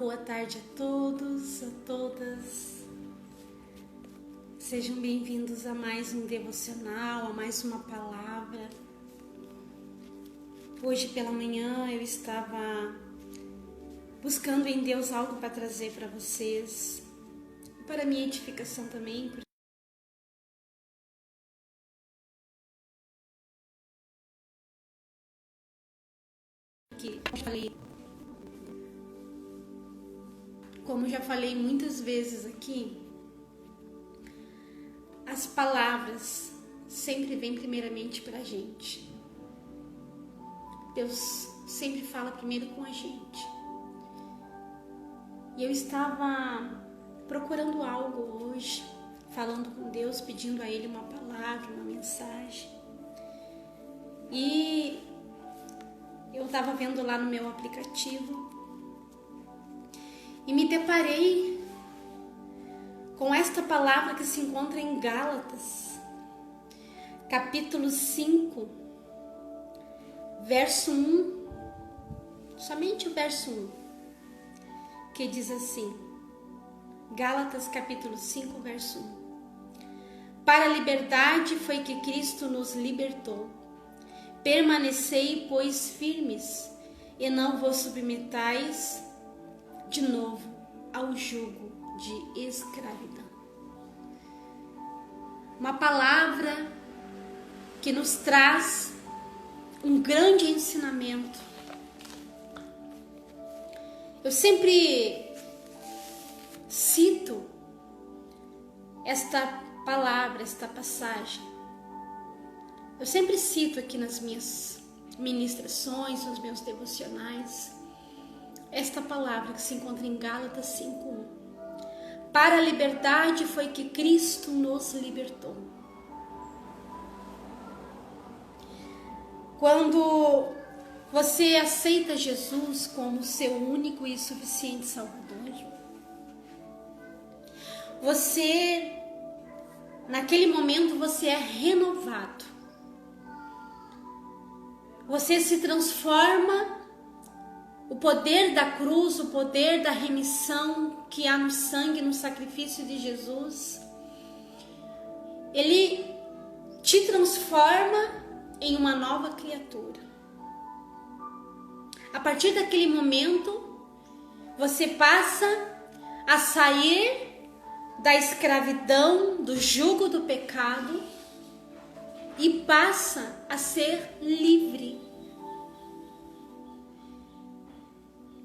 boa tarde a todos, a todas. Sejam bem-vindos a mais um devocional, a mais uma palavra. Hoje pela manhã eu estava buscando em Deus algo para trazer para vocês, para minha edificação também, porque como já falei muitas vezes aqui, as palavras sempre vêm primeiramente para a gente. Deus sempre fala primeiro com a gente. E eu estava procurando algo hoje, falando com Deus, pedindo a Ele uma palavra, uma mensagem. E eu estava vendo lá no meu aplicativo e me deparei com esta palavra que se encontra em Gálatas, capítulo 5, verso 1, somente o verso 1, que diz assim, Gálatas capítulo 5, verso 1. Para a liberdade foi que Cristo nos libertou. Permanecei, pois, firmes, e não vos submetais de novo ao jugo de escravidão. Uma palavra que nos traz um grande ensinamento. Eu sempre cito esta palavra, esta passagem. Eu sempre cito aqui nas minhas ministrações, nos meus devocionais, esta palavra que se encontra em Gálatas 5:1. Para a liberdade foi que Cristo nos libertou. Quando você aceita Jesus como seu único e suficiente Salvador, naquele momento você é renovado. Você se transforma. O poder da cruz, o poder da remissão que há no sangue, no sacrifício de Jesus, ele te transforma em uma nova criatura. A partir daquele momento, você passa a sair da escravidão, do jugo do pecado e passa a ser livre.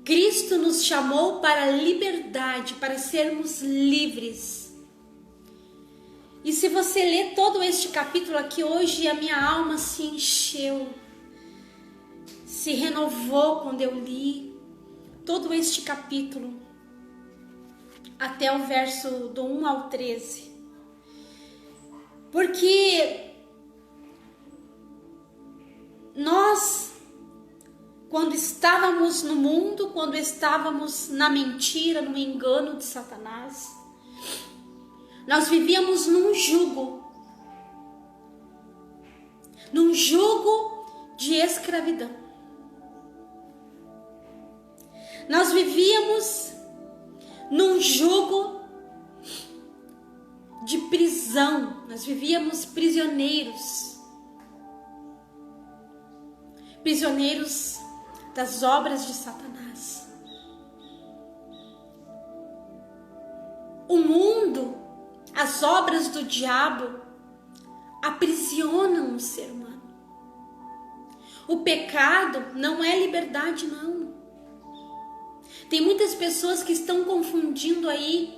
Cristo nos chamou para a liberdade, para sermos livres. E se você ler todo este capítulo aqui hoje, a minha alma se encheu, se renovou quando eu li todo este capítulo, até o verso do 1 ao 13. Porque nós, quando estávamos no mundo, quando estávamos na mentira, no engano de Satanás, nós vivíamos num jugo de escravidão. Nós vivíamos num jugo de prisão, nós vivíamos prisioneiros das obras de Satanás. O mundo, as obras do diabo aprisionam o ser humano. O pecado não é liberdade, não. Tem muitas pessoas que estão confundindo aí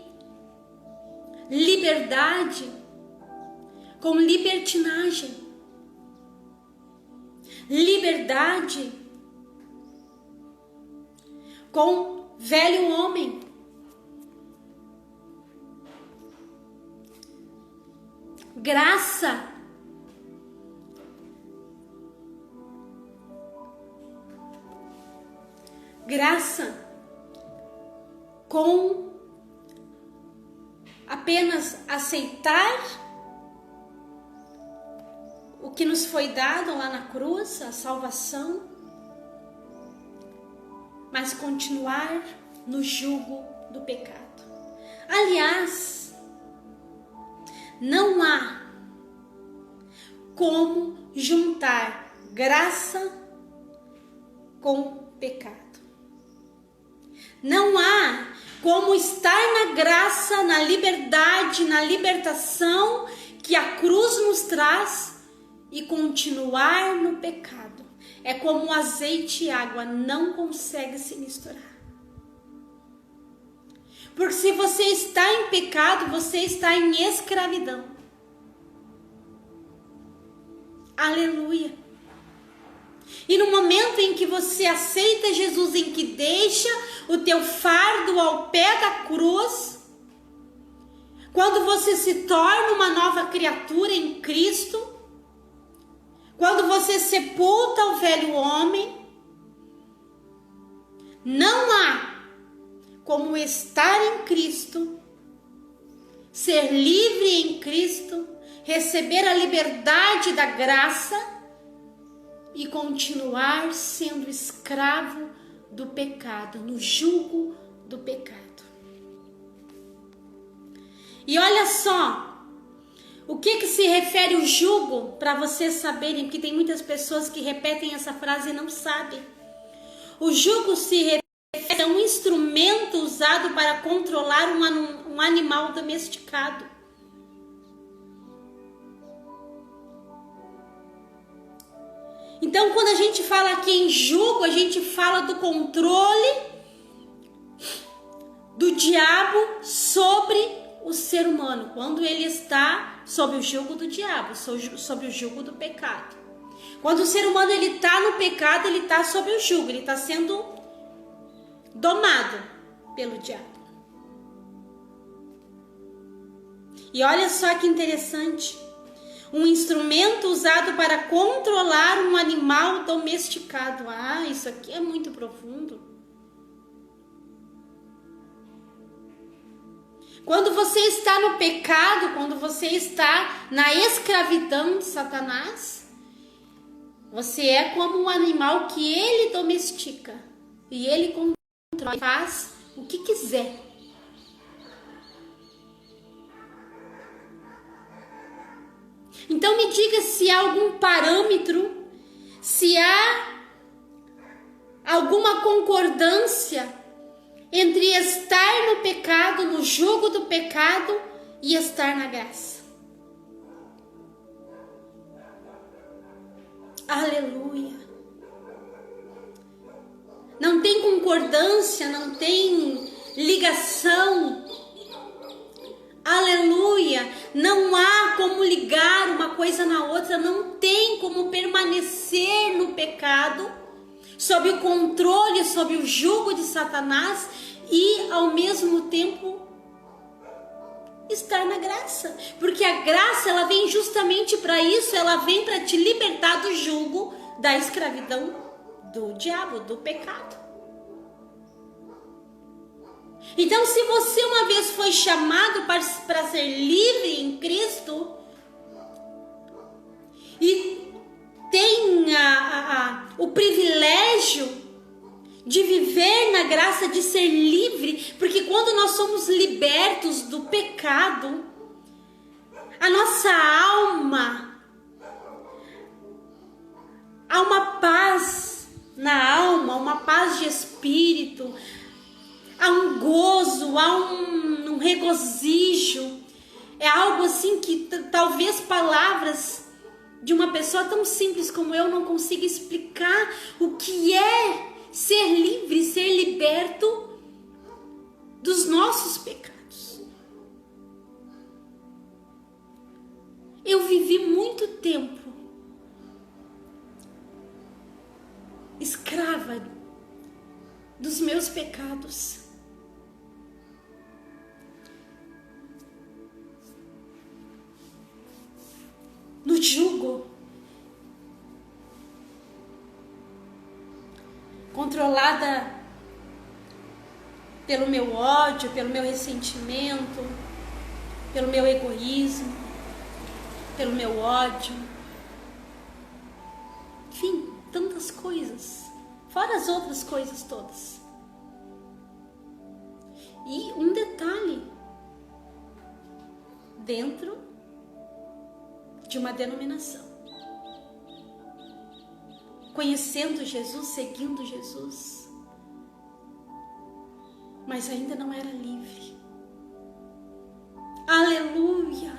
liberdade com libertinagem. Liberdade com velho homem. Graça com apenas aceitar o que nos foi dado lá na cruz, a salvação, mas continuar no jugo do pecado. Aliás, não há como juntar graça com pecado. Não há como estar na graça, na liberdade, na libertação que a cruz nos traz e continuar no pecado. É como azeite e água, não consegue se misturar. Porque se você está em pecado, você está em escravidão. Aleluia. E no momento em que você aceita Jesus, em que deixa o teu fardo ao pé da cruz, quando você se torna uma nova criatura em Cristo, quando você sepulta o velho homem, não há como estar em Cristo, ser livre em Cristo, receber a liberdade da graça e continuar sendo escravo do pecado, no jugo do pecado. E olha só, o que se refere o jugo, para vocês saberem, porque tem muitas pessoas que repetem essa frase e não sabem. O jugo se refere a um instrumento usado para controlar um animal domesticado. Então, quando a gente fala aqui em jugo, a gente fala do controle do diabo sobre o ser humano, quando ele está sob o jugo do diabo, sob o jugo do pecado. Quando o ser humano está no pecado, ele está sob o jugo, ele está sendo domado pelo diabo. E olha só que interessante, um instrumento usado para controlar um animal domesticado. Ah, isso aqui é muito profundo. Quando você está no pecado, quando você está na escravidão de Satanás, você é como um animal que ele domestica e ele controla e faz o que quiser. Então me diga se há algum parâmetro, se há alguma concordância entre estar no pecado, no jugo do pecado, e estar na graça. Aleluia. Não tem concordância, não tem ligação. Aleluia. Não há como ligar uma coisa na outra, não tem como permanecer no pecado, sob o controle, sob o jugo de Satanás e ao mesmo tempo estar na graça. Porque a graça, ela vem justamente para isso, ela vem para te libertar do jugo da escravidão do diabo, do pecado. Então, se você uma vez foi chamado para ser livre em Cristo e tem o privilégio de viver na graça, de ser livre, porque quando nós somos libertos do pecado, a nossa alma, há uma paz na alma, uma paz de espírito, há um gozo, há um regozijo. É algo assim que talvez palavras de uma pessoa tão simples como eu não consiga explicar o que é ser livre, ser liberto dos nossos pecados. Eu vivi muito tempo escrava dos meus pecados. No jugo, controlada pelo meu ódio, pelo meu ressentimento, pelo meu egoísmo, pelo meu ódio, enfim, tantas coisas, fora as outras coisas todas. E um detalhe, dentro de uma denominação, conhecendo Jesus, seguindo Jesus, mas ainda não era livre. Aleluia!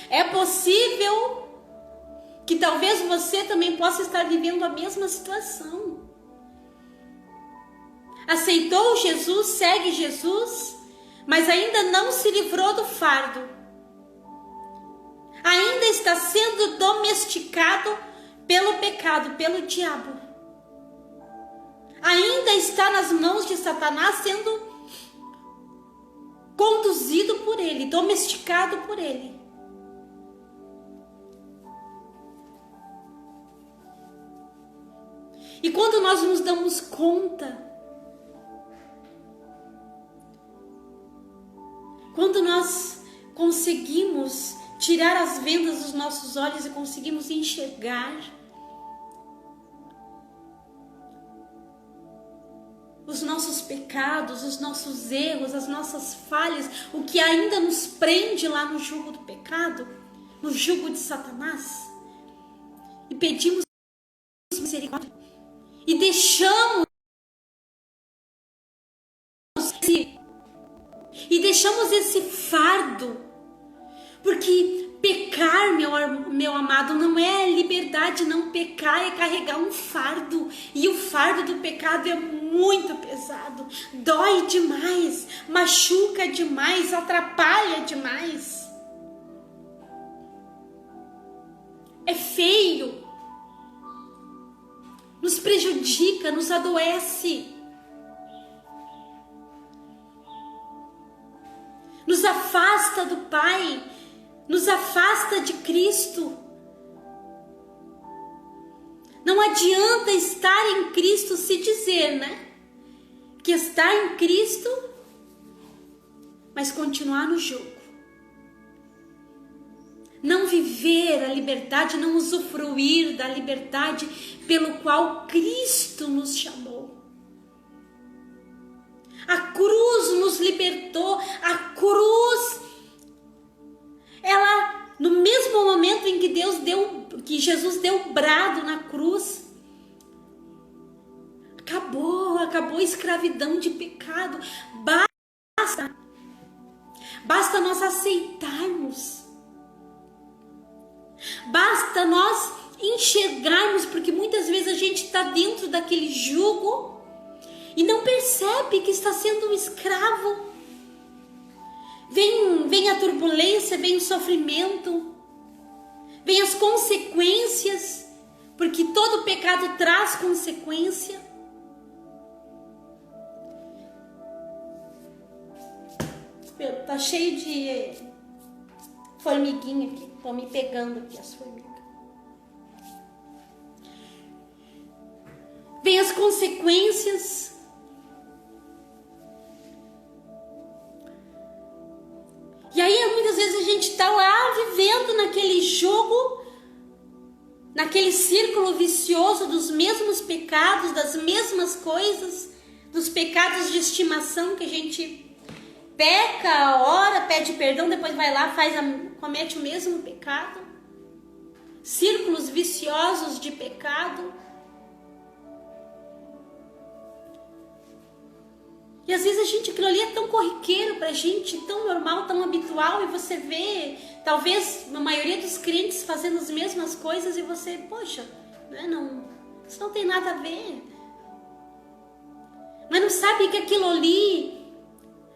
É possível que talvez você também possa estar vivendo a mesma situação. Aceitou Jesus, segue Jesus, mas ainda não se livrou do fardo. Ainda está sendo domesticado pelo pecado, pelo diabo. Ainda está nas mãos de Satanás, sendo conduzido por ele, domesticado por ele. E quando nós nos damos conta, quando nós conseguimos tirar as vendas dos nossos olhos e conseguimos enxergar os nossos pecados, os nossos erros, as nossas falhas, o que ainda nos prende lá no jugo do pecado, no jugo de Satanás, e pedimos misericórdia, e deixamos esse fardo, porque pecar, meu amado, não é liberdade, não. Pecar é carregar um fardo, e o fardo do pecado é muito pesado, dói demais, machuca demais, atrapalha demais, é feio, nos prejudica, nos adoece, nos afasta do Pai, nos afasta de Cristo. Não adianta estar em Cristo, se dizer, né? Que está em Cristo, mas continuar no jugo. Não viver a liberdade, não usufruir da liberdade pelo qual Cristo nos chamou. A cruz nos libertou, a cruz, ela, no mesmo momento em que Jesus deu o brado na cruz, acabou a escravidão de pecado. Basta nós aceitarmos, basta nós enxergarmos, porque muitas vezes a gente está dentro daquele jugo e não percebe que está sendo um escravo. Vem a turbulência, vem o sofrimento, vem as consequências, porque todo pecado traz consequência. Tá cheio de formiguinha aqui, estão me pegando aqui as formigas. Vem as consequências. E aí muitas vezes a gente está lá vivendo naquele jogo, naquele círculo vicioso dos mesmos pecados, das mesmas coisas, dos pecados de estimação que a gente peca, ora, pede perdão, depois vai lá, comete o mesmo pecado. Círculos viciosos de pecado. E às vezes aquilo ali é tão corriqueiro pra gente, tão normal, tão habitual, e você vê, talvez, a maioria dos crentes fazendo as mesmas coisas, e você, poxa, né, isso não tem nada a ver. Mas não sabe que aquilo ali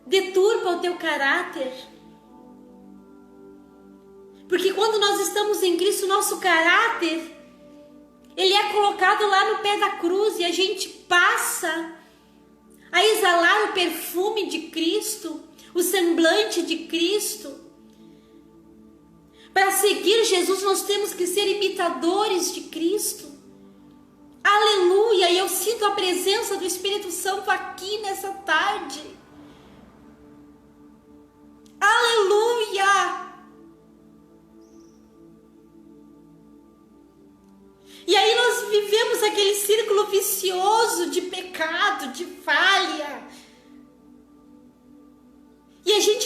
deturpa o teu caráter. Porque quando nós estamos em Cristo, o nosso caráter, ele é colocado lá no pé da cruz, e a gente passa a exalar o perfume de Cristo, o semblante de Cristo. Para seguir Jesus, nós temos que ser imitadores de Cristo. Aleluia! E eu sinto a presença do Espírito Santo aqui nessa tarde. Aleluia! E aí nós vivemos aquele círculo vicioso de pecado, de falha.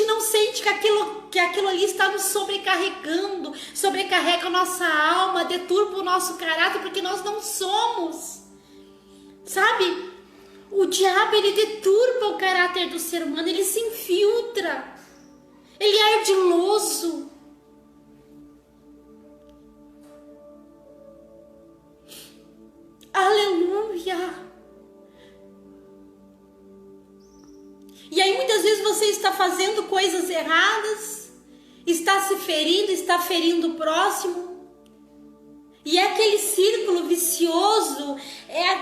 não sente que aquilo ali está nos sobrecarregando, sobrecarrega a nossa alma, deturpa o nosso caráter, porque nós não somos. Sabe? O diabo, ele deturpa o caráter do ser humano, ele se infiltra. Ele é ardiloso. Aleluia. E aí muitas vezes você está fazendo coisas erradas, está se ferindo, está ferindo o próximo. E é aquele círculo vicioso,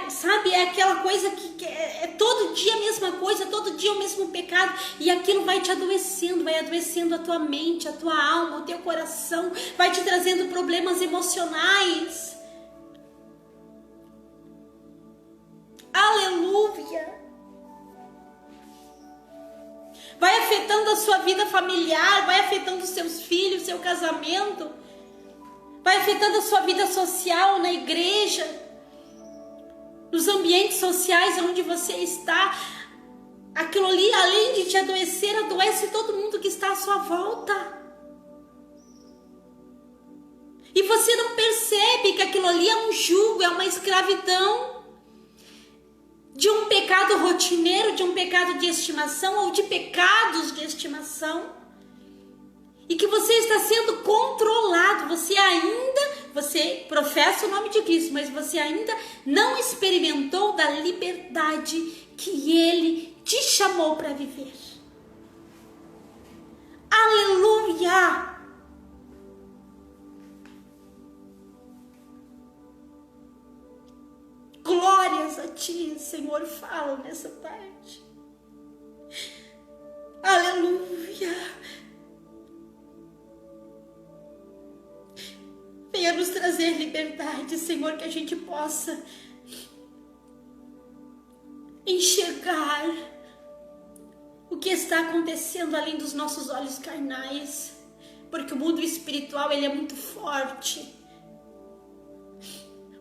sabe, é aquela coisa que é todo dia a mesma coisa, todo dia o mesmo pecado. E aquilo vai te adoecendo, vai adoecendo a tua mente, a tua alma, o teu coração, vai te trazendo problemas emocionais. Aleluia! Vai afetando a sua vida familiar, vai afetando os seus filhos, seu casamento, vai afetando a sua vida social na igreja, nos ambientes sociais onde você está. Aquilo ali, além de te adoecer, adoece todo mundo que está à sua volta. E você não percebe que aquilo ali é um jugo, é uma escravidão de um pecado rotineiro, de um pecado de estimação ou de pecados de estimação, e que você está sendo controlado. Você professa o nome de Cristo, mas você ainda não experimentou da liberdade que Ele te chamou para viver. Aleluia! Glórias a Ti, Senhor, fala nessa tarde. Aleluia. Venha nos trazer liberdade, Senhor, que a gente possa enxergar o que está acontecendo além dos nossos olhos carnais, porque o mundo espiritual, ele é muito forte.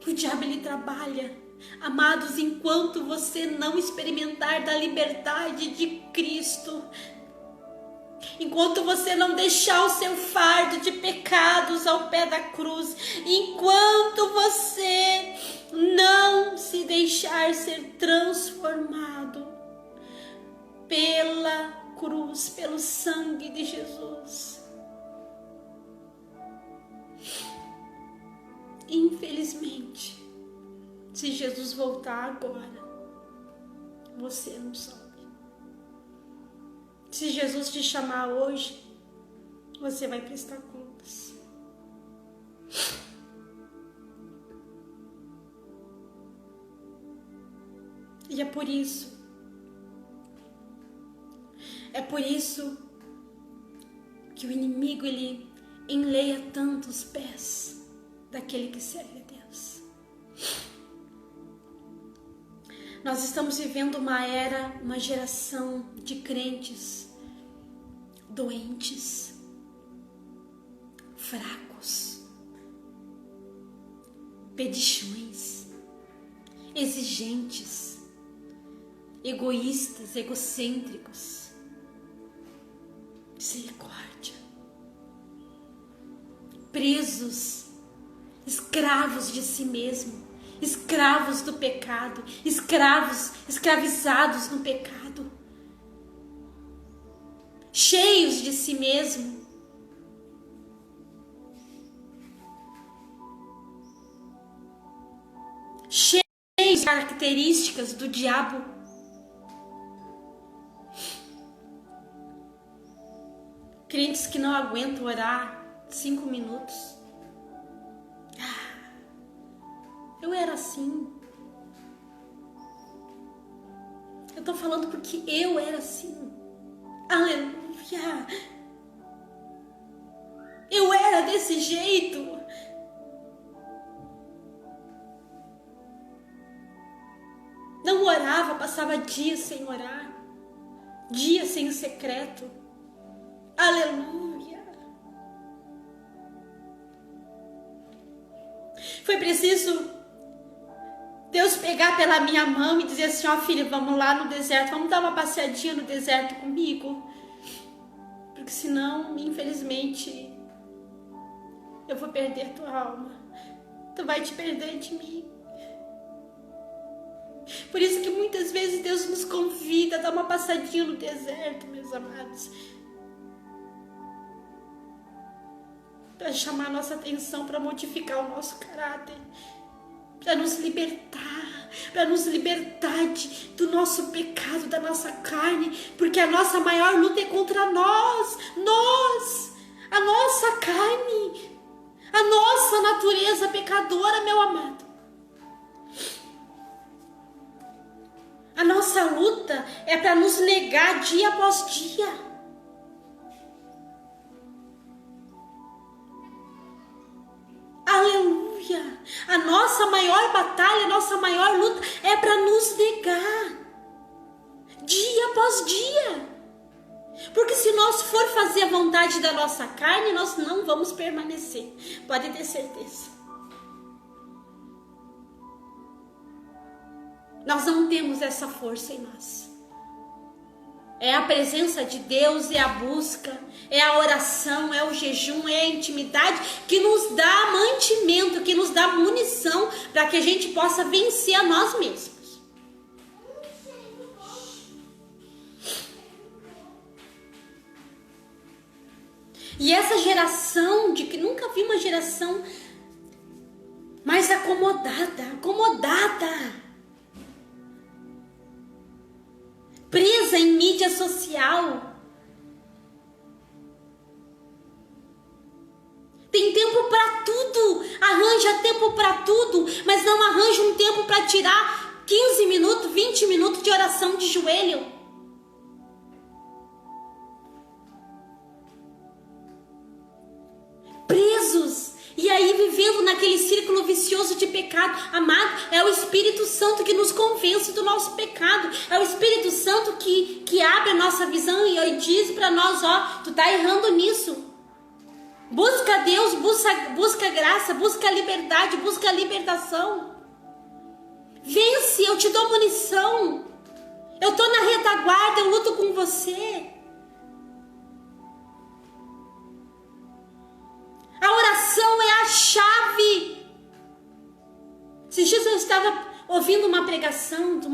O diabo, ele trabalha. Amados, enquanto você não experimentar da liberdade de Cristo, enquanto você não deixar o seu fardo de pecados ao pé da cruz, enquanto você não se deixar ser transformado pela cruz, pelo sangue de Jesus, infelizmente, se Jesus voltar agora, você não sobe. Se Jesus te chamar hoje, você vai prestar contas. E é por isso que o inimigo, ele enleia tanto os pés daquele que serve a Deus. Nós estamos vivendo uma era, uma geração de crentes doentes, fracos, pedichões, exigentes, egoístas, egocêntricos. Misericórdia. Presos, escravos de si mesmo, escravos do pecado, escravizados no pecado, cheios de si mesmo. Cheios de características do diabo. Crentes que não aguentam orar 5 minutos. Eu era assim. Eu tô falando porque eu era assim. Aleluia. Eu era desse jeito. Não orava, passava dias sem orar, dias sem o secreto. Aleluia. Foi preciso Deus pegar pela minha mão e dizer assim: ó filha, vamos lá no deserto, vamos dar uma passeadinha no deserto comigo. Porque senão, infelizmente, eu vou perder tua alma. Tu vai te perder de mim. Por isso que muitas vezes Deus nos convida a dar uma passadinha no deserto, meus amados, para chamar a nossa atenção, para modificar o nosso caráter, para nos libertar do nosso pecado, da nossa carne, porque a nossa maior luta é contra nós, a nossa carne, a nossa natureza pecadora, meu amado. A nossa luta é para nos negar dia após dia. Aleluia! A nossa maior batalha, a nossa maior luta é para nos negar dia após dia. Porque se nós for fazer a vontade da nossa carne, nós não vamos permanecer. Pode ter certeza. Nós não temos essa força em nós. É a presença de Deus, é a busca, é a oração, é o jejum, é a intimidade que nos dá mantimento, que nos dá munição para que a gente possa vencer a nós mesmos. E essa geração, de que nunca vi uma geração mais acomodada, presa em mídia social. Tem tempo para tudo, arranja tempo para tudo, mas não arranja um tempo para tirar 15 minutos, 20 minutos de oração de joelho. Presos. E aí vivendo naquele círculo vicioso de pecado. Amado, é o Espírito Santo que nos convence do nosso pecado. É o Espírito Santo que abre a nossa visão e diz para nós, ó, tu tá errando nisso. Busca Deus, busca graça, busca liberdade, busca libertação. Vence, eu te dou munição. Eu tô na retaguarda, eu luto com você. A oração é a chave. Esses dias eu estava ouvindo uma pregação de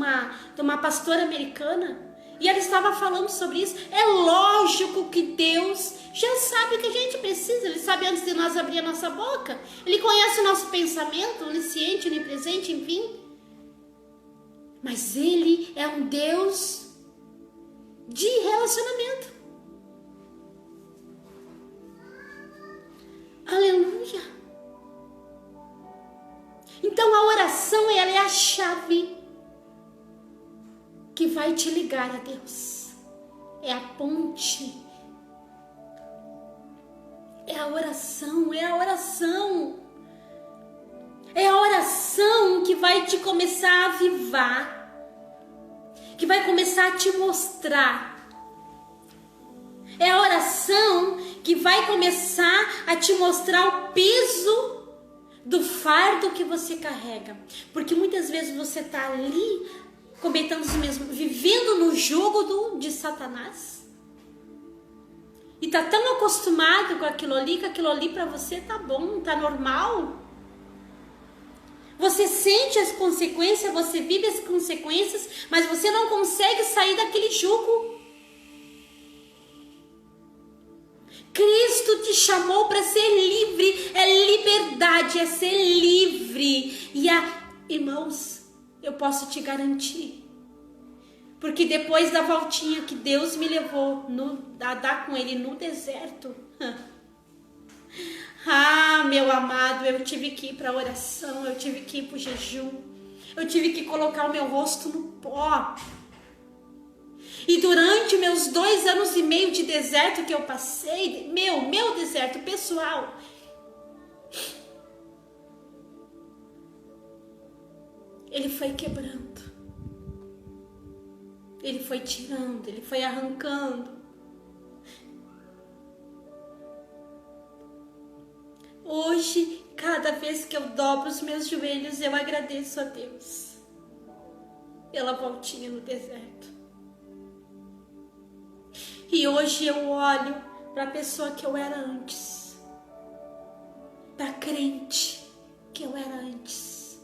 uma pastora americana e ela estava falando sobre isso. É lógico que Deus já sabe o que a gente precisa. Ele sabe antes de nós abrir a nossa boca. Ele conhece o nosso pensamento, onisciente, onipresente, enfim. Mas Ele é um Deus de relacionamento. Aleluia. Então a oração, ela é a chave que vai te ligar a Deus. É a ponte. É a oração, é a oração. É a oração que vai te começar a avivar, que vai começar a te mostrar. É a oração que vai começar a te mostrar o peso do fardo que você carrega. Porque muitas vezes você está ali cometendo os mesmos, vivendo no jugo de Satanás. E está tão acostumado com aquilo ali, que aquilo ali para você tá bom, tá normal. Você sente as consequências, você vive as consequências, mas você não consegue sair daquele jugo. Cristo te chamou para ser livre, é liberdade, é ser livre. E irmãos, eu posso te garantir, porque depois da voltinha que Deus me levou a dar com Ele no deserto, meu amado, eu tive que ir para a oração, eu tive que ir para o jejum, eu tive que colocar o meu rosto no pó. E durante meus 2 anos e meio de deserto que eu passei, meu deserto pessoal, Ele foi quebrando, Ele foi tirando, Ele foi arrancando. Hoje, cada vez que eu dobro os meus joelhos, eu agradeço a Deus pela voltinha no deserto. E hoje eu olho para a pessoa que eu era antes, para crente que eu era antes.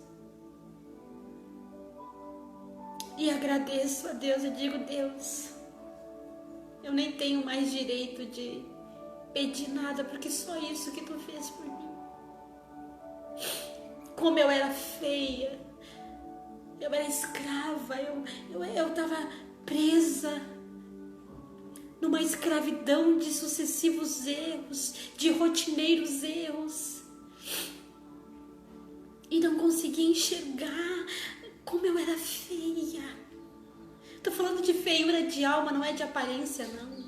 E agradeço a Deus e digo: Deus, eu nem tenho mais direito de pedir nada, porque só isso que tu fez por mim. Como eu era feia, eu era escrava, eu estava presa numa escravidão de sucessivos erros, de rotineiros erros, e não conseguia enxergar como eu era feia. Tô falando de feiura de alma, não é de aparência, não.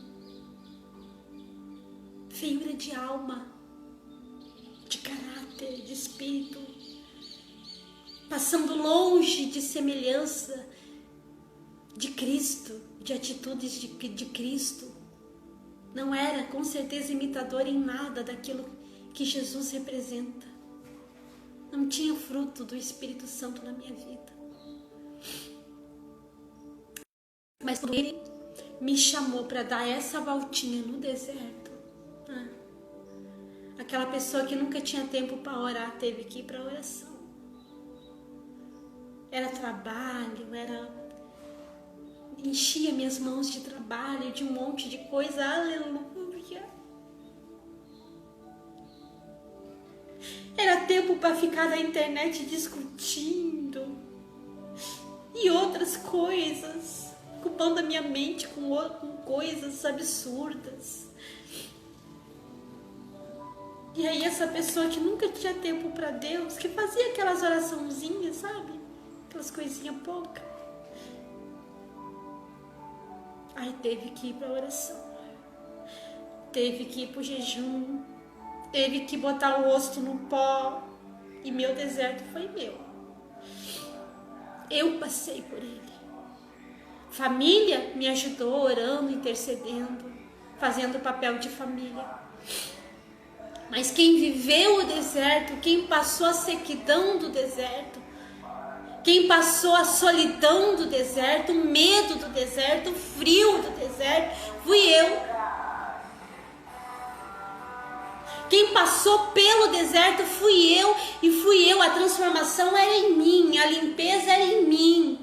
Feiura de alma, de caráter, de espírito, passando longe de semelhança de Cristo, de atitudes de Cristo. Não era, com certeza, imitador em nada daquilo que Jesus representa. Não tinha fruto do Espírito Santo na minha vida. Mas quando Ele me chamou para dar essa voltinha no deserto, aquela pessoa que nunca tinha tempo para orar teve que ir para a oração. Era trabalho, enchia minhas mãos de trabalho, de um monte de coisa, aleluia. Era tempo para ficar na internet discutindo e outras coisas, ocupando a minha mente com coisas absurdas. E aí essa pessoa que nunca tinha tempo para Deus, que fazia aquelas oraçãozinhas, sabe? Aquelas coisinhas poucas. Aí teve que ir para a oração. Teve que ir para o jejum. Teve que botar o rosto no pó. E meu deserto foi meu. Eu passei por ele. Família me ajudou orando, intercedendo, fazendo o papel de família. Mas quem viveu o deserto, quem passou a sequidão do deserto, quem passou a solidão do deserto, o medo do deserto, o frio do deserto, fui eu. Quem passou pelo deserto fui eu, e fui eu. A transformação era em mim, a limpeza era em mim.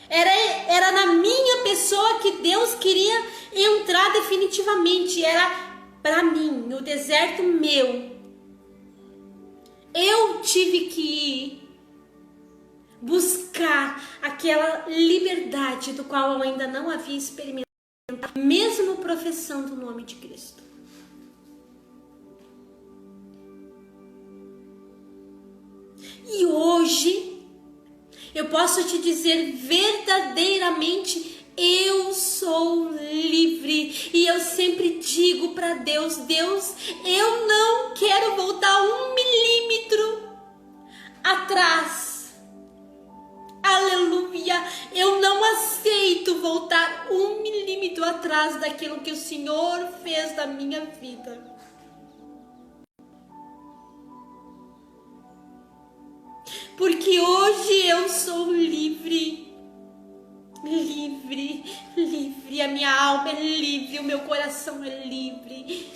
Era na minha pessoa que Deus queria entrar definitivamente. Era para mim, o deserto meu. Eu tive que ir buscar aquela liberdade do qual eu ainda não havia experimentado, mesmo professando o nome de Cristo. E hoje eu posso te dizer verdadeiramente, eu sou livre. E eu sempre digo para Deus: Deus, eu não quero voltar 1 milímetro atrás. Aleluia. Eu não aceito voltar 1 milímetro atrás daquilo que o Senhor fez na minha vida. Porque hoje eu sou livre. Livre, livre, a minha alma é livre, o meu coração é livre.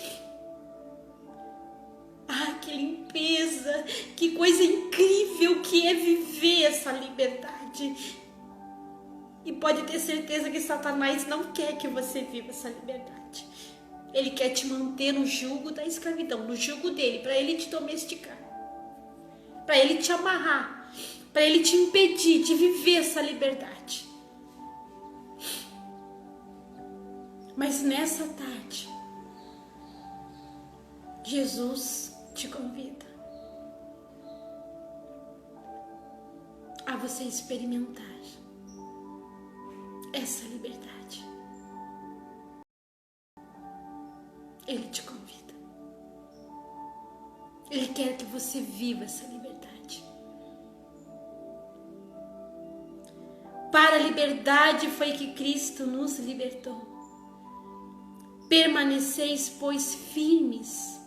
Ah, que limpeza, que coisa incrível que é viver essa liberdade. E pode ter certeza que Satanás não quer que você viva essa liberdade. Ele quer te manter no jugo da escravidão, no jugo dele, para ele te domesticar, para ele te amarrar, para ele te impedir de viver essa liberdade. Mas nessa tarde, Jesus te convida a você experimentar essa liberdade. Ele te convida. Ele quer que você viva essa liberdade. Para a liberdade foi que Cristo nos libertou. Permaneceis, pois, firmes,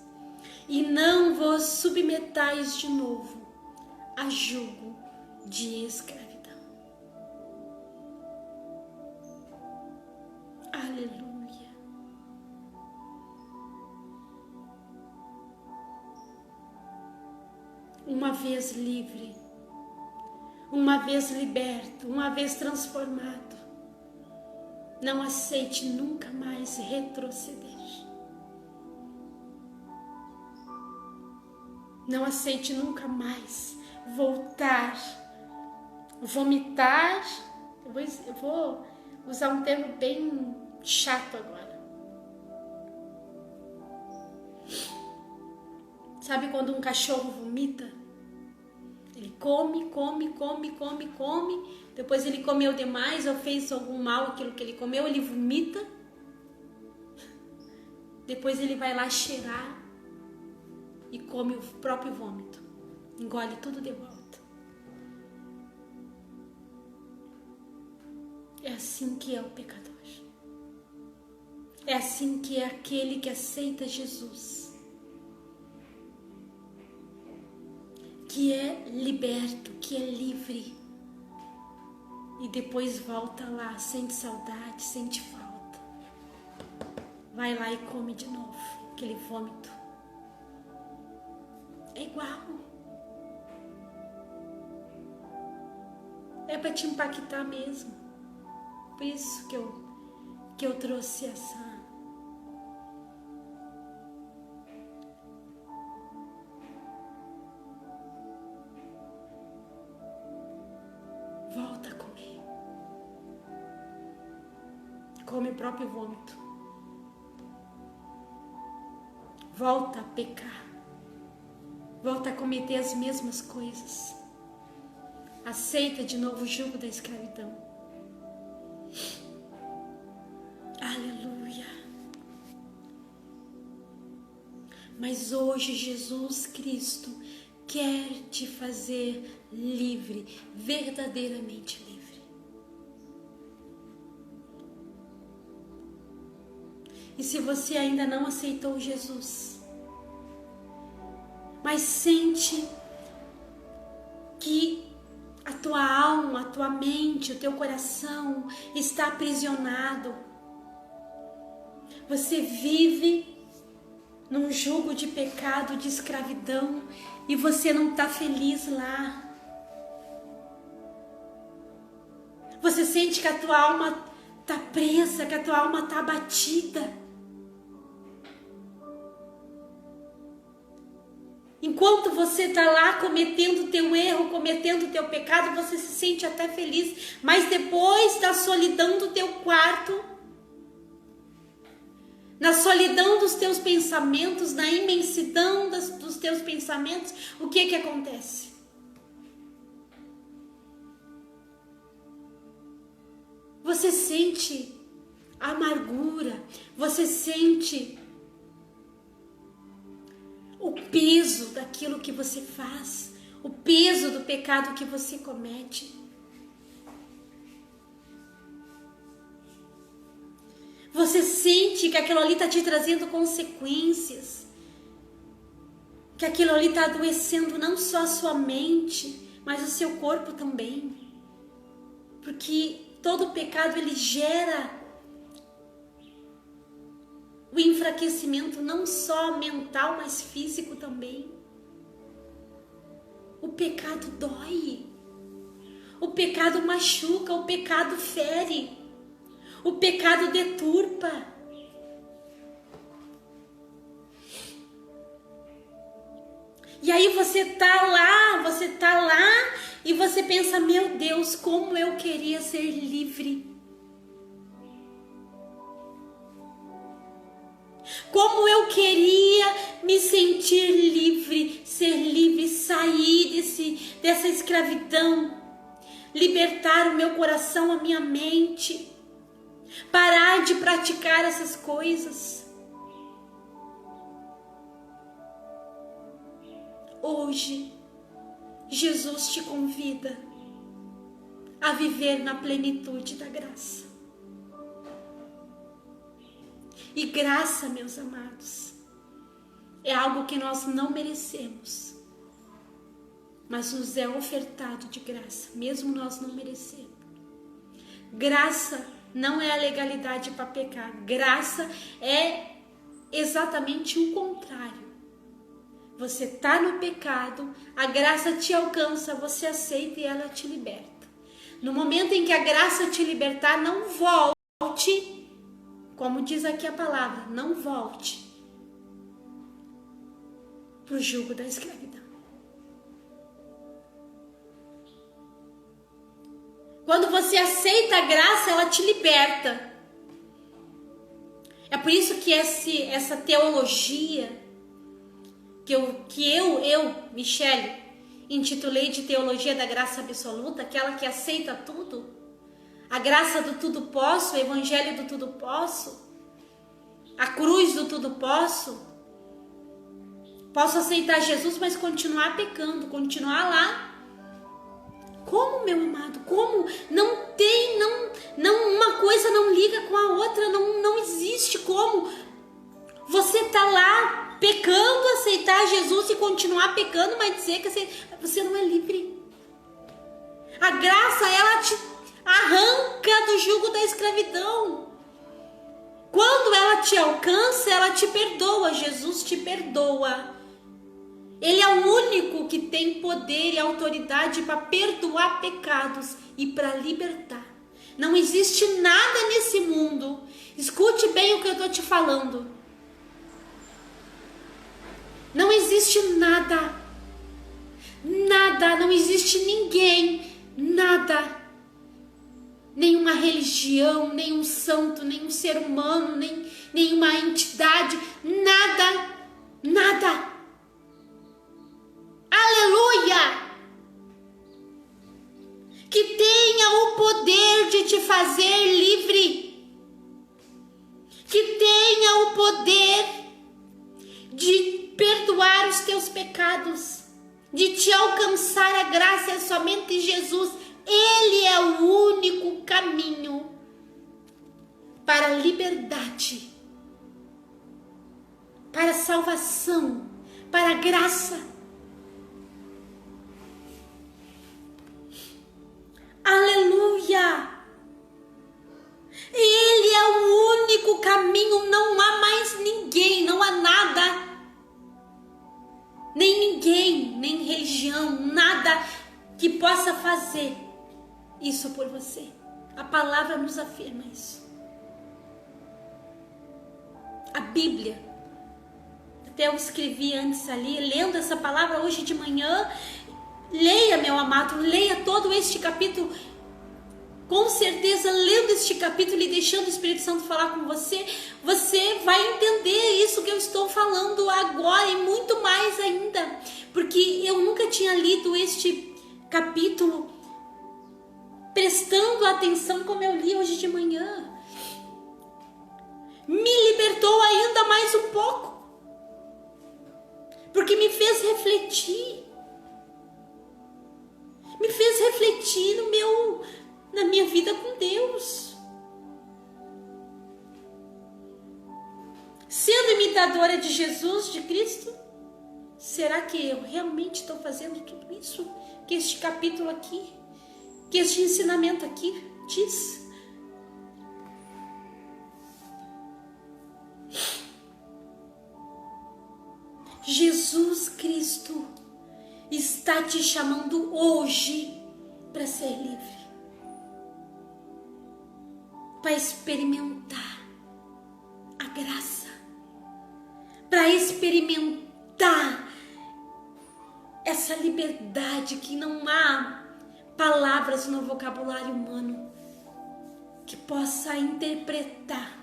e não vos submetais de novo a jugo de escravidão. Aleluia. uma vez livre, uma vez liberto, uma vez transformado, não aceite nunca mais retroceder. Não aceite nunca mais voltar, vomitar. Eu vou usar um termo bem chato agora. Sabe quando um cachorro vomita? Ele come, depois ele comeu demais ou fez algum mal aquilo que ele comeu, ele vomita, depois ele vai lá cheirar e come o próprio vômito, engole tudo de volta. É assim que é o pecador. É assim que é aquele que aceita Jesus, que é liberto, que é livre, e depois volta lá, sente saudade, sente falta, vai lá e come de novo aquele vômito. É igual. É para te impactar mesmo. Por isso que eu trouxe essa volta a comer. Come o próprio vômito. Volta a pecar. Volta a cometer as mesmas coisas. Aceita de novo o jugo da escravidão. Aleluia. Mas hoje Jesus Cristo quer te fazer livre, verdadeiramente livre. E se você ainda não aceitou Jesus, mas sente que a tua alma, a tua mente, o teu coração está aprisionado, você vive num jugo de pecado, de escravidão, e você não está feliz lá. Você sente que a tua alma está presa, que a tua alma está abatida. Enquanto você está lá cometendo o teu erro, cometendo o teu pecado, você se sente até feliz. Mas depois da solidão do teu quarto, na solidão dos teus pensamentos, na imensidão dos teus pensamentos, o que acontece? Você sente amargura, você sente o peso daquilo que você faz, o peso do pecado que você comete. Você sente que aquilo ali está te trazendo consequências, que aquilo ali está adoecendo não só a sua mente, mas o seu corpo também. Porque todo pecado ele gera o enfraquecimento não só mental, mas físico também. O pecado dói. O pecado machuca, o pecado fere. O pecado deturpa. E aí você tá lá e você pensa, meu Deus, como eu queria ser livre. Como eu queria me sentir livre, ser livre, sair dessa escravidão, libertar o meu coração, a minha mente, parar de praticar essas coisas. Hoje, Jesus te convida a viver na plenitude da graça. E graça, meus amados, é algo que nós não merecemos, mas nos é ofertado de graça, mesmo nós não merecendo. Graça não é a legalidade para pecar. Graça é exatamente o contrário. Você está no pecado, a graça te alcança, você aceita e ela te liberta. No momento em que a graça te libertar, não volte, como diz aqui a palavra, não volte para o jugo da escravidão. Quando você aceita a graça, ela te liberta. É por isso que essa teologia que eu, Michele, intitulei de teologia da graça absoluta, aquela que aceita tudo, a graça do tudo posso, o evangelho do tudo posso, a cruz do tudo posso aceitar Jesus, mas continuar pecando, continuar lá. Como, meu amado? Como? Não tem, não, uma coisa não liga com a outra, não existe como você tá lá pecando, aceitar Jesus e continuar pecando, mas dizer que você não é livre. A graça, ela te arranca do jugo da escravidão. Quando ela te alcança, ela te perdoa. Jesus te perdoa. Ele é o único que tem poder e autoridade para perdoar pecados e para libertar. Não existe nada nesse mundo. Escute bem o que eu estou te falando. Não existe nada. Nada, não existe ninguém, nada. Nenhuma religião, nenhum santo, nenhum ser humano, nenhuma entidade, nada, nada. Aleluia! Que tenha o poder de te fazer livre. Que tenha o poder de perdoar os teus pecados, de te alcançar a graça. É somente Jesus. Ele é o único caminho para a liberdade, para a salvação, para a graça. Aleluia! Ele é o único caminho, não há mais ninguém, não há nada, nem ninguém, nem religião, nada que possa fazer isso por você. A palavra nos afirma isso. A Bíblia, até eu escrevi antes ali, lendo essa palavra hoje de manhã. Leia, meu amado, leia todo este capítulo. Com certeza, lendo este capítulo e deixando o Espírito Santo falar com você, você vai entender isso que eu estou falando agora e muito mais ainda. Porque eu nunca tinha lido este capítulo prestando atenção como eu li hoje de manhã. Me libertou ainda mais um pouco, porque me fez refletir. Me fez refletir na minha vida com Deus. Sendo imitadora de Jesus, de Cristo, será que eu realmente estou fazendo tudo isso que este capítulo aqui, que este ensinamento aqui diz? Jesus Cristo está te chamando hoje para ser livre, para experimentar a graça, para experimentar essa liberdade que não há palavras no vocabulário humano que possa interpretar.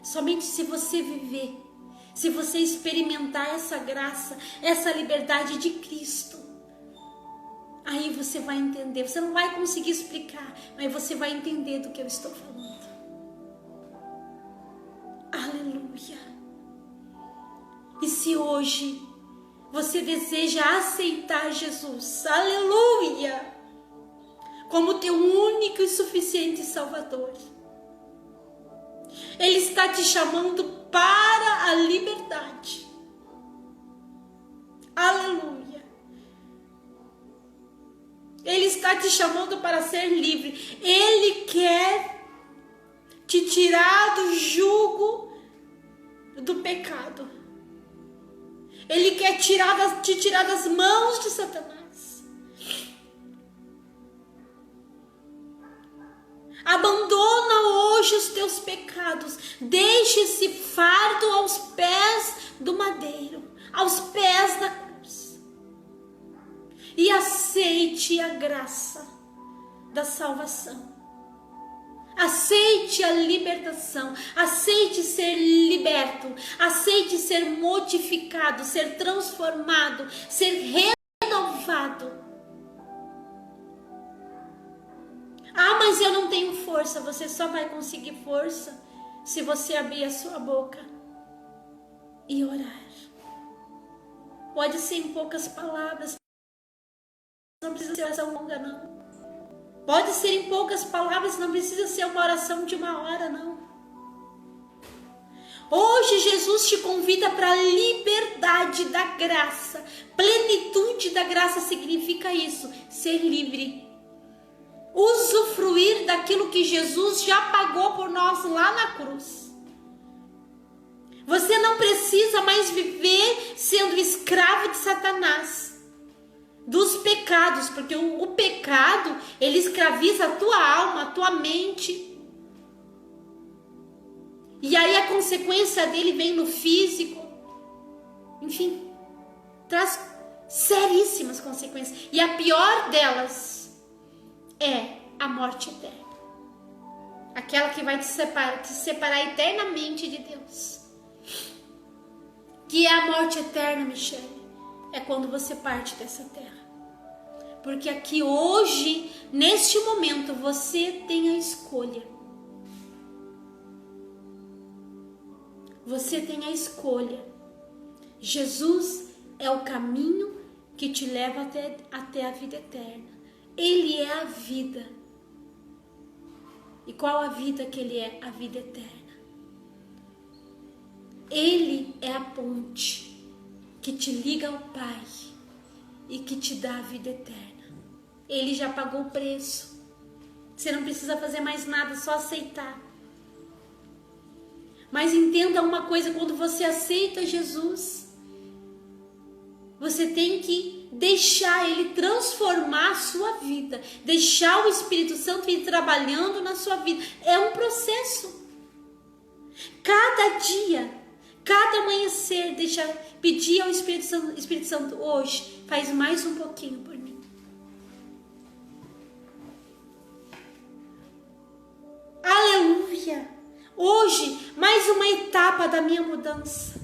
Somente se você viver, se você experimentar essa graça, essa liberdade de Cristo, aí você vai entender. Você não vai conseguir explicar, mas você vai entender do que eu estou falando. Aleluia! E se hoje você deseja aceitar Jesus, aleluia, como teu único e suficiente Salvador, Ele está te chamando para a liberdade. Aleluia! Ele está te chamando para ser livre. Ele quer te tirar do jugo do pecado. Ele quer te tirar das mãos de Satanás. Abandona hoje os teus pecados. Deixe esse fardo aos pés do madeiro, aos pés da cruz. E aceite a graça da salvação. Aceite a libertação. Aceite ser liberto. Aceite ser modificado, ser transformado, ser renovado. Ah, mas eu não tenho força. Você só vai conseguir força se você abrir a sua boca e orar. Pode ser em poucas palavras. Não precisa ser oração longa, não. Pode ser em poucas palavras. Não precisa ser uma oração de 1 hora, não. Hoje Jesus te convida para a liberdade da graça. Plenitude da graça significa isso. Ser livre. Usufruir daquilo que Jesus já pagou por nós lá na cruz. Você não precisa mais viver sendo escravo de Satanás, dos pecados, porque o pecado, ele escraviza a tua alma, a tua mente. E aí a consequência dele vem no físico. Enfim, traz seríssimas consequências. E a pior delas é a morte eterna. Aquela que vai te separar eternamente de Deus. Que é a morte eterna, Michele? É quando você parte dessa terra. Porque aqui hoje, neste momento, você tem a escolha. Você tem a escolha. Jesus é o caminho que te leva até a vida eterna. Ele é a vida. E qual a vida que ele é? A vida eterna. Ele é a ponte que te liga ao Pai e que te dá a vida eterna. Ele já pagou o preço. Você não precisa fazer mais nada, só aceitar. Mas entenda uma coisa, quando você aceita Jesus, você tem que deixar ele transformar a sua vida. Deixar o Espírito Santo ir trabalhando na sua vida. É um processo. Cada dia, cada amanhecer, pedir ao Espírito Santo, hoje, faz mais um pouquinho por mim. Aleluia! Hoje, mais uma etapa da minha mudança.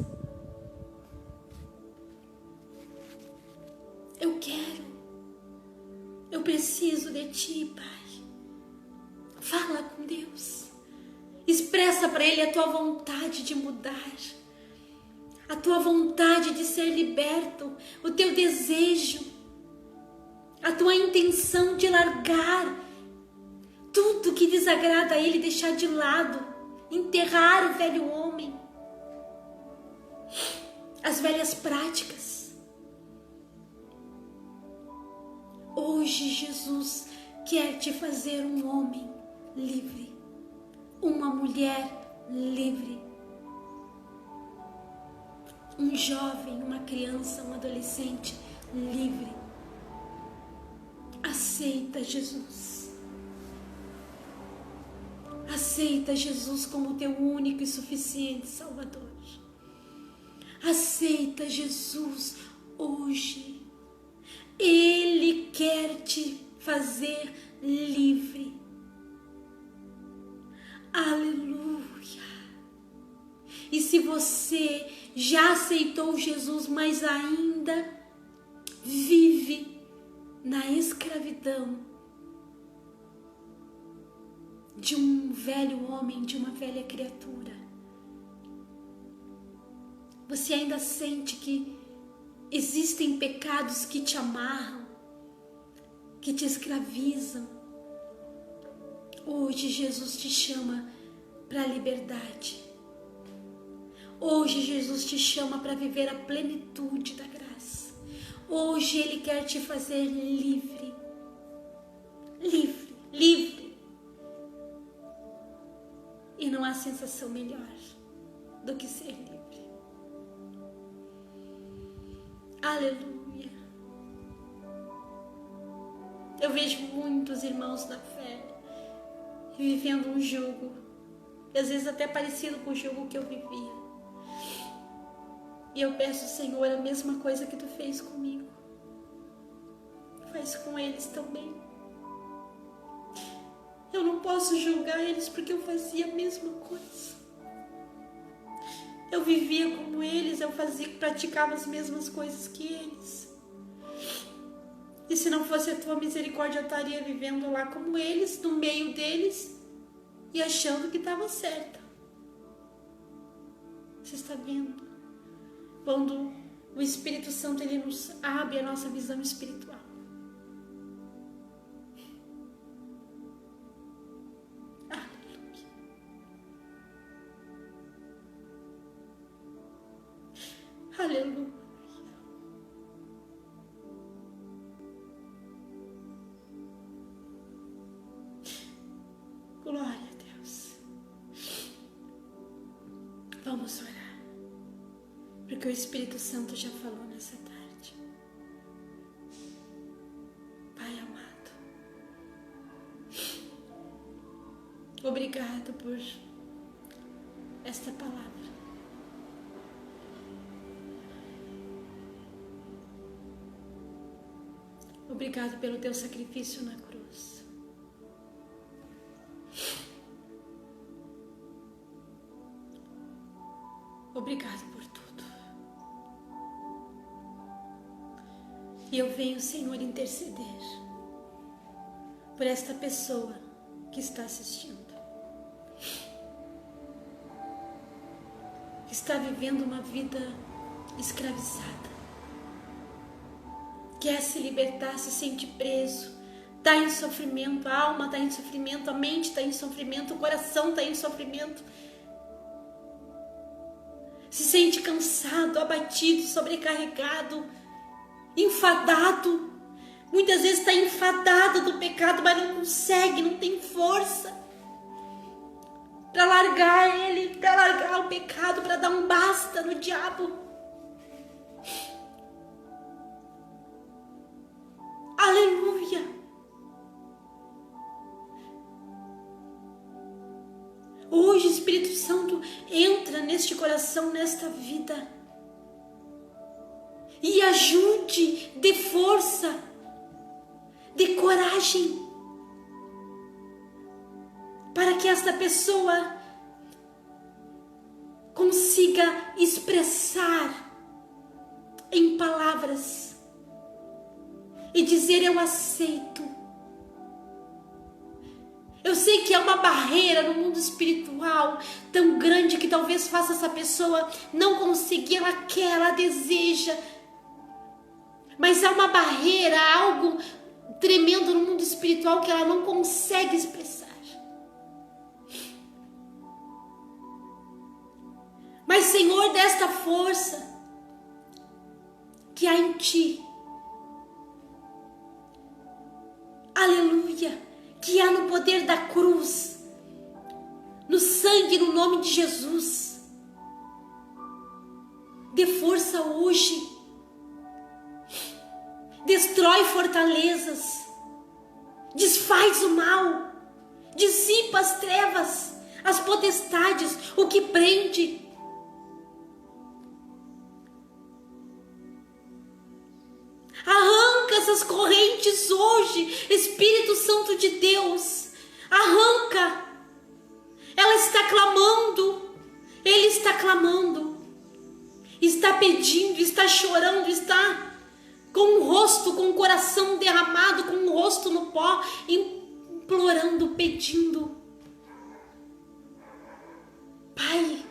Eu quero. Eu preciso de ti, Pai. Fala com Deus. Expressa para Ele a tua vontade de mudar. A tua vontade de ser liberto. O teu desejo. A tua intenção de largar tudo que desagrada a Ele, deixar de lado. Enterrar o velho homem. As velhas práticas. Hoje Jesus quer te fazer um homem livre, uma mulher livre, um jovem, uma criança, um adolescente livre. Aceita Jesus. Aceita Jesus como teu único e suficiente Salvador. Aceita Jesus hoje. Ele quer te fazer livre. Aleluia. E se você já aceitou Jesus, mas ainda vive na escravidão de um velho homem, de uma velha criatura, você ainda sente que existem pecados que te amarram, que te escravizam. Hoje Jesus te chama para a liberdade. Hoje Jesus te chama para viver a plenitude da graça. Hoje Ele quer te fazer livre. Livre, livre. E não há sensação melhor do que ser livre. Aleluia. Eu vejo muitos irmãos na fé vivendo um jugo, às vezes até parecido com o jugo que eu vivia. E eu peço, Senhor, a mesma coisa que Tu fez comigo, faz com eles também. Eu não posso julgar eles porque eu fazia a mesma coisa. Eu vivia como eles, eu praticava as mesmas coisas que eles. E se não fosse a Tua misericórdia, eu estaria vivendo lá como eles, no meio deles, e achando que estava certa. Você está vendo? Quando o Espírito Santo ele nos abre a nossa visão espiritual. Aleluia. Glória a Deus. Vamos orar. Porque o Espírito Santo já falou nessa tarde. Pai amado, obrigado por esta palavra. Obrigado pelo Teu sacrifício na cruz. Obrigado por tudo. E eu venho, Senhor, interceder por esta pessoa que está assistindo, que está vivendo uma vida escravizada, quer se libertar, se sente preso, está em sofrimento, a alma está em sofrimento, a mente está em sofrimento, o coração está em sofrimento, se sente cansado, abatido, sobrecarregado, enfadado. Muitas vezes está enfadado do pecado, mas não consegue, não tem força para largar ele, para largar o pecado, para dar um basta no diabo. Aleluia. Hoje o Espírito Santo entra neste coração, nesta vida, e ajude, dê força, dê coragem, para que esta pessoa consiga expressar em palavras e dizer: eu aceito. Eu sei que é uma barreira no mundo espiritual tão grande que talvez faça essa pessoa não conseguir, ela quer, ela deseja, mas há uma barreira, algo tremendo no mundo espiritual que ela não consegue expressar. Mas, Senhor, desta força que há em Ti, aleluia, que há no poder da cruz, no sangue, no nome de Jesus, dê força hoje, destrói fortalezas, desfaz o mal, dissipa as trevas, as potestades, o que prende. Arranca essas correntes hoje, Espírito Santo de Deus, arranca. Ela está clamando, ele está clamando, está pedindo, está chorando, está com o rosto, com o coração derramado, com o rosto no pó, implorando, pedindo: Pai,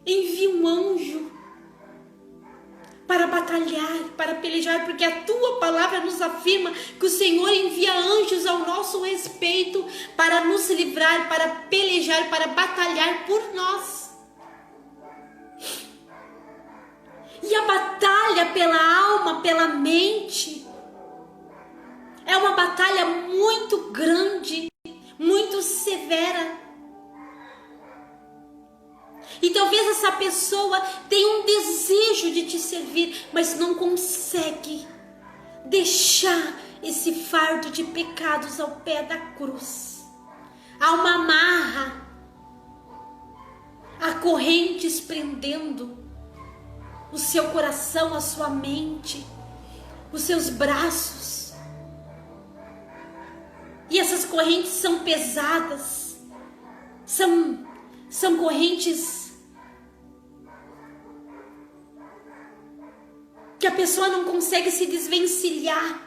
envia um anjo para batalhar, para pelejar, porque a Tua palavra nos afirma que o Senhor envia anjos ao nosso respeito para nos livrar, para pelejar, para batalhar por nós. E a batalha pela alma, pela mente, é uma batalha muito grande, muito severa. E talvez essa pessoa tenha um desejo de te servir, mas não consegue deixar esse fardo de pecados ao pé da cruz. Há uma amarra, há correntes prendendo o seu coração, a sua mente, os seus braços. E essas correntes são pesadas, são correntes que a pessoa não consegue se desvencilhar.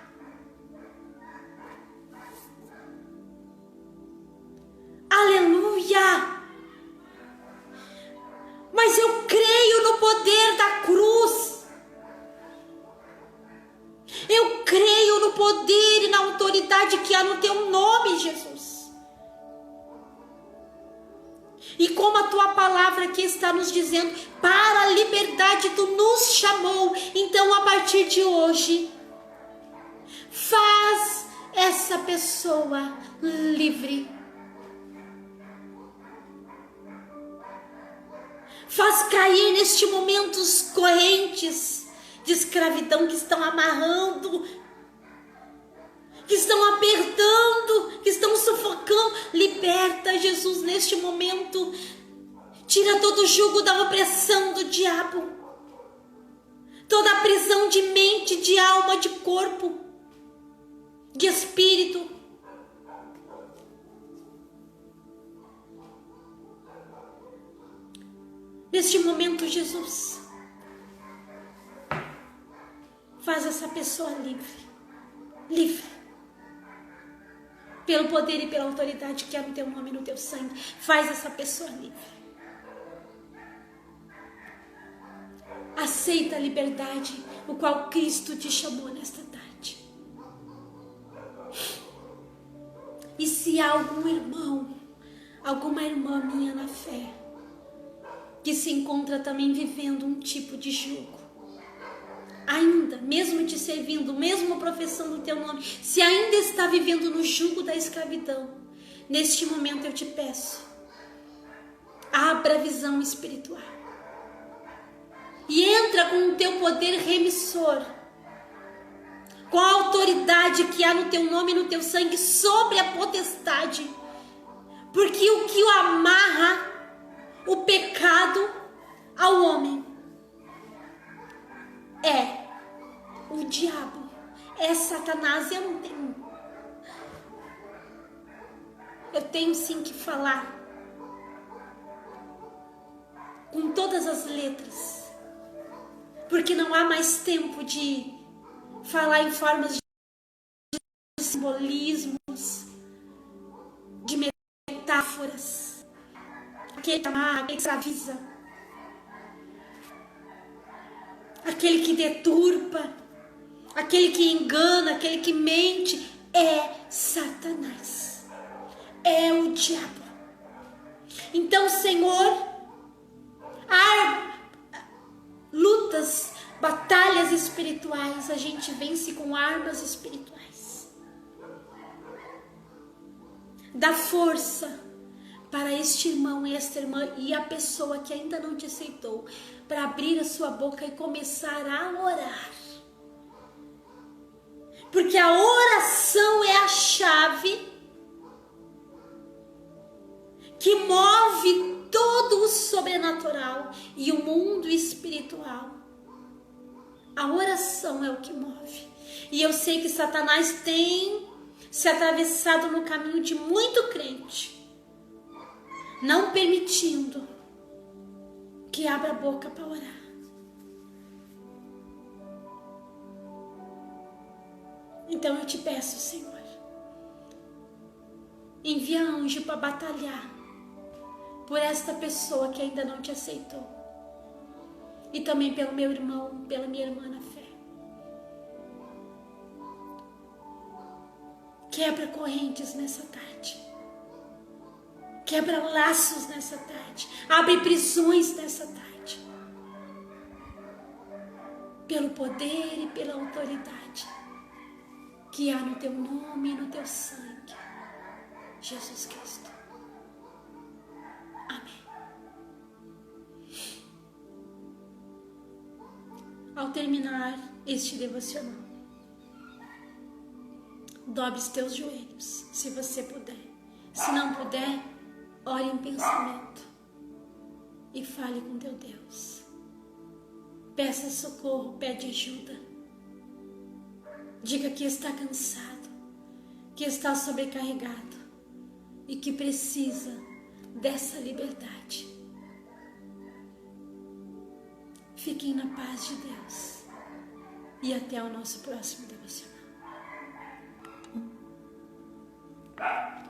Aleluia! Mas eu creio no poder da cruz. Eu creio no poder e na autoridade que há no teu nome, Jesus. E como a tua palavra aqui está nos dizendo, para a liberdade tu nos chamou. Então, a partir de hoje, faz essa pessoa livre. Faz cair neste momento os correntes de escravidão que estão amarrando, que estão apertando, que estão sufocando. Liberta, Jesus, neste momento. Tira todo o jugo da opressão do diabo, toda a prisão de mente, de alma, de corpo, de espírito. Neste momento, Jesus, faz essa pessoa livre, livre. Pelo poder e pela autoridade que há no teu nome e no teu sangue, faz essa pessoa livre. Aceita a liberdade, o qual Cristo te chamou nesta tarde. E se há algum irmão, alguma irmã minha na fé, que se encontra também vivendo um tipo de jugo, ainda, mesmo te servindo, mesmo professando o teu nome, se ainda está vivendo no jugo da escravidão, neste momento eu te peço, abra a visão espiritual e entra com o teu poder remissor, com a autoridade que há no teu nome e no teu sangue sobre a potestade, porque o que o amarra, o pecado ao homem, é o diabo, é Satanás. Eu tenho sim que falar com todas as letras, porque não há mais tempo de falar em formas de simbolismos, de metáforas. Aquele que amarra, aquele que escraviza, aquele que deturpa, aquele que engana, aquele que mente, é Satanás, é o diabo. Então, Senhor, lutas, batalhas espirituais, a gente vence com armas espirituais. Dá força para este irmão e esta irmã e a pessoa que ainda não te aceitou, para abrir a sua boca e começar a orar. Porque a oração é a chave que move todo o sobrenatural e o mundo espiritual. A oração é o que move. E eu sei que Satanás tem se atravessado no caminho de muito crente, não permitindo que abra a boca para orar. Então eu te peço, Senhor, envia anjo para batalhar por esta pessoa que ainda não te aceitou, e também pelo meu irmão, pela minha irmã na fé. Quebra correntes nessa tarde. Quebra laços nessa tarde. Abre prisões nessa tarde. Pelo poder e pela autoridade que há no teu nome e no teu sangue, Jesus Cristo. Amém. ao terminar este devocional, dobre os teus joelhos, se você puder. Se não puder, ore em pensamento e fale com teu Deus. Peça socorro, pede ajuda. Diga que está cansado, que está sobrecarregado e que precisa dessa liberdade. Fiquem na paz de Deus e até o nosso próximo devocional.